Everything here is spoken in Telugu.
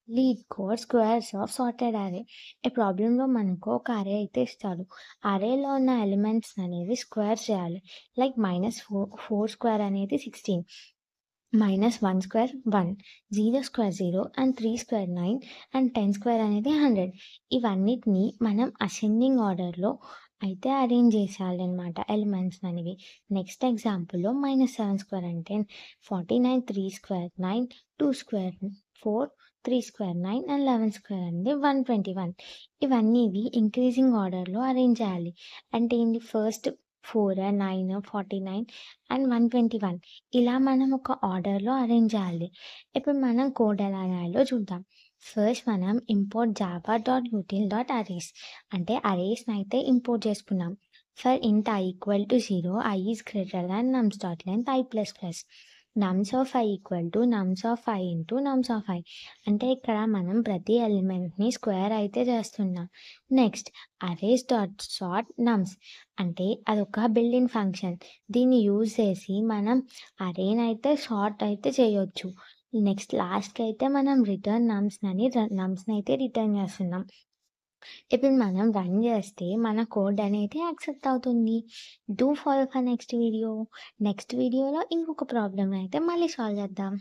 Lead code squares of sorted అరే. ఈ ప్రాబ్లంలో మనకు ఒక అరే అయితే ఇస్తాడు. అరేలో ఉన్న ఎలిమెంట్స్ అనేవి స్క్వేర్ చేయాలి. లైక్ -4 స్క్వేర్ అనేది 16, -1 square 1, 0 square 0 and 3 square 9 and 10 square అనేది 100. ఇవన్నిటిని మనం అసెండింగ్ ఆర్డర్లో అయితే అరేంజ్ చేసేయాలన్నమాట ఎలిమెంట్స్ అనేవి. నెక్స్ట్ ఎగ్జాంపుల్‌లో -7 స్క్వేర్ అంటే 49, 3 square 9, 2 square 4, 3 square 9 and 11 square అనేది 121. ఇవన్నీ ఇంక్రీజింగ్ ఆర్డర్‌లో అరేంజ్ చేయాలి. అంటే ఏంటి, ఫస్ట్ 4, 9, 49 అండ్ 121 ఇలా మనం ఒక ఆర్డర్‌లో అరేంజ్ చేయాలి. ఇప్పుడు మనం కోడ్ ఎలా రాయాలో చూద్దాం. ఫస్ట్ మనం ఇంపోర్ట్ java.util.arrays అంటే అరేస్‌నైతే ఇంపోర్ట్ చేసుకున్నాం. ఫర్ ఇంట్ i equal to 0, i is greater than nums.length i plus plus. nums of i equal to nums of i into nums of i. అంటే ఇక్కడ మనం ప్రతి ఎలిమెంట్‌ని స్క్వేర్ అయితే చేస్తున్నాం. నెక్స్ట్ అరేస్ డాట్ సార్ట్ నమ్స్ అంటే అదొక బిల్ట్-ఇన్ ఫంక్షన్. దీన్ని యూజ్ చేసి మనం అరేనైతే సార్ట్ అయితే చేయొచ్చు. నెక్స్ట్ లాస్ట్‌కి అయితే మనం నమ్స్‌నైతే రిటర్న్ చేస్తున్నాం. ఇప్పుడు మనం రన్ చేస్తే మన కోడ్ అనేది యాక్సెప్ట్ అవుతుంది. Do follow for next video. Next వీడియోలో ఇంకొక ప్రాబ్లమ్ అయితే మళ్ళీ సాల్వ్ చేద్దాం.